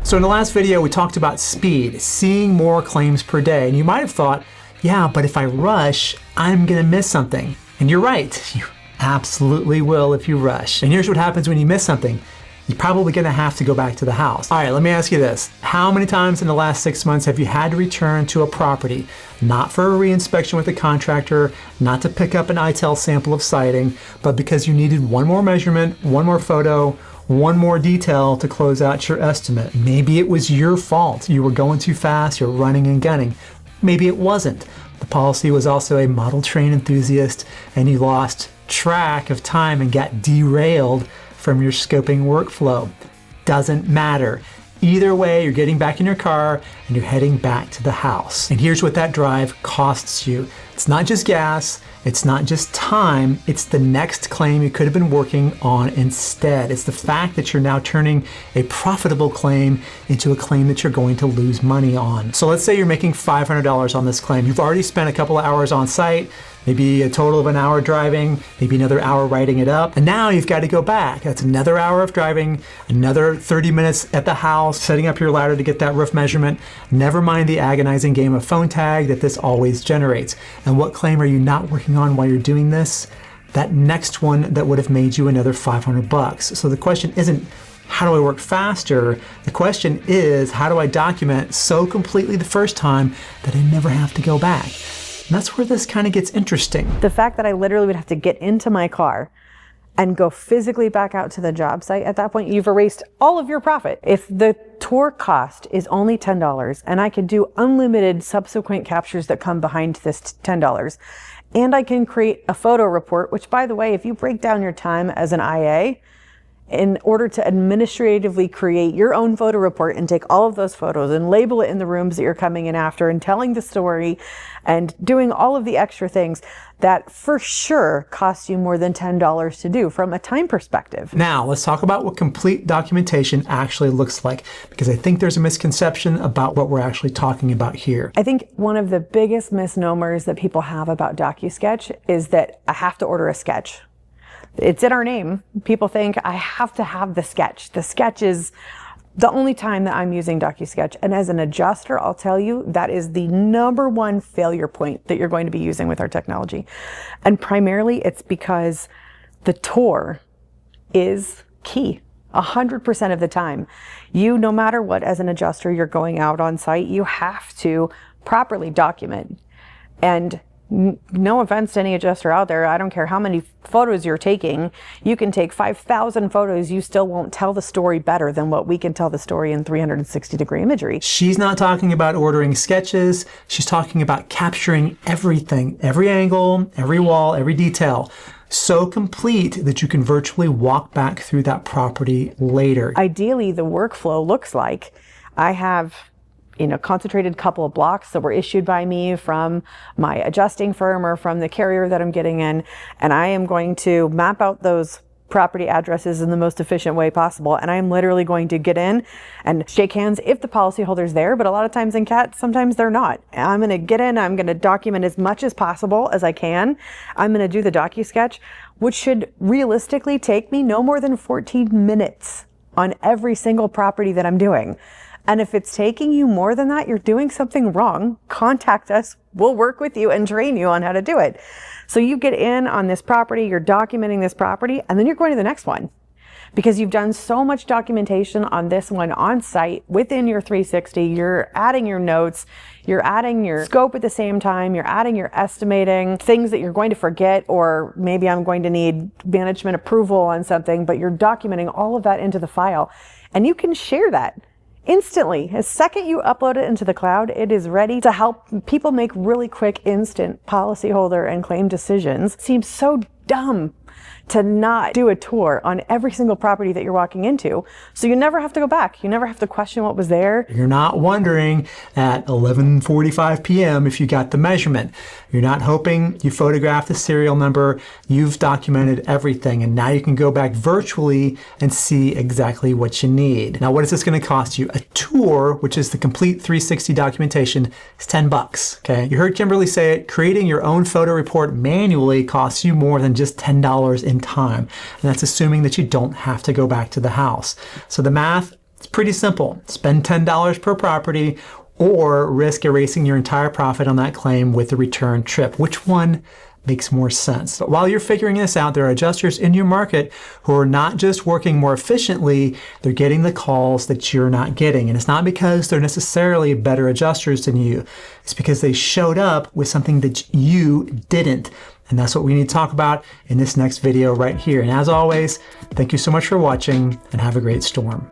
So in the last video, we talked about speed, seeing more claims per day. And you might have thought, yeah, but if I rush, I'm gonna miss something. And you're right, you absolutely will if you rush. And here's what happens when you miss something. You're probably gonna have to go back to the house. All right, let me ask you this. How many times in the last 6 months have you had to return to a property, not for a reinspection with a contractor, not to pick up an ITEL sample of siding, but because you needed one more measurement, one more photo, one more detail to close out your estimate? Maybe it was your fault. You were going too fast, you're running and gunning. Maybe it wasn't. The policy was also a model train enthusiast and you lost track of time and got derailed from your scoping workflow. Doesn't matter. Either way, you're getting back in your car and you're heading back to the house. And here's what that drive costs you. It's not just gas, it's not just time, it's the next claim you could have been working on instead. It's the fact that you're now turning a profitable claim into a claim that you're going to lose money on. So let's say you're making $500 on this claim. You've already spent a couple of hours on site, maybe a total of an hour driving, maybe another hour writing it up, and now you've got to go back. That's another hour of driving, another 30 minutes at the house, setting up your ladder to get that roof measurement, never mind the agonizing game of phone tag that this always generates. And what claim are you not working on while you're doing this? That next one that would have made you another $500. So the question isn't, how do I work faster? The question is, how do I document so completely the first time that I never have to go back? And that's where this kind of gets interesting. The fact that I literally would have to get into my car and go physically back out to the job site, at that point, you've erased all of your profit. If the tour cost is only $10 and I can do unlimited subsequent captures that come behind this $10, and I can create a photo report, which, by the way, if you break down your time as an IA, in order to administratively create your own photo report and take all of those photos and label it in the rooms that you're coming in after and telling the story and doing all of the extra things, that for sure costs you more than $10 to do from a time perspective. Now, let's talk about what complete documentation actually looks like, because I think there's a misconception about what we're actually talking about here. I think one of the biggest misnomers that people have about DocuSketch is that I have to order a sketch. It's in our name. People think I have to have the sketch. The sketch is the only time that I'm using DocuSketch. And as an adjuster, I'll tell you, that is the #1 failure point that you're going to be using with our technology. And primarily it's because the tour is key 100% of the time. You, no matter what, as an adjuster, you're going out on site, you have to properly document. And no offense to any adjuster out there, I don't care how many photos you're taking, you can take 5,000 photos, you still won't tell the story better than what we can tell the story in 360-degree imagery. She's not talking about ordering sketches, she's talking about capturing everything, every angle, every wall, every detail, so complete that you can virtually walk back through that property later. Ideally, the workflow looks like I have concentrated couple of blocks that were issued by me from my adjusting firm or from the carrier that I'm getting in. And I am going to map out those property addresses in the most efficient way possible. And I am literally going to get in and shake hands if the policyholder's there. But a lot of times in CAT, sometimes they're not. I'm going to get in, I'm going to document as much as possible as I can. I'm going to do the DocuSketch, which should realistically take me no more than 14 minutes on every single property that I'm doing. And if it's taking you more than that, you're doing something wrong. Contact us. We'll work with you and train you on how to do it. So you get in on this property, you're documenting this property, and then you're going to the next one. Because you've done so much documentation on this one on site within your 360, you're adding your notes, you're adding your scope at the same time, you're adding your estimating, things that you're going to forget, or maybe I'm going to need management approval on something, but you're documenting all of that into the file. And you can share that instantly. The second you upload it into the cloud, it is ready to help people make really quick, instant policyholder and claim decisions. It seems so dumb to not do a tour on every single property that you're walking into. So you never have to go back. You never have to question what was there. You're not wondering at 11:45 p.m. if you got the measurement. You're not hoping you photographed the serial number. You've documented everything, and now you can go back virtually and see exactly what you need. Now, what is this going to cost you? A tour, which is the complete 360 documentation, is $10. Okay, you heard Kimberly say it. Creating your own photo report manually costs you more than just $10 in time, and that's assuming that you don't have to go back to the house. So the math It's pretty simple. Spend $10 per property or risk erasing your entire profit on that claim with the return trip. Which one makes more sense? But while you're figuring this out, there are adjusters in your market who are not just working more efficiently, they're getting the calls that you're not getting. And it's not because they're necessarily better adjusters than you. It's because they showed up with something that you didn't. And that's what we need to talk about in this next video right here. And as always, thank you so much for watching and have a great storm.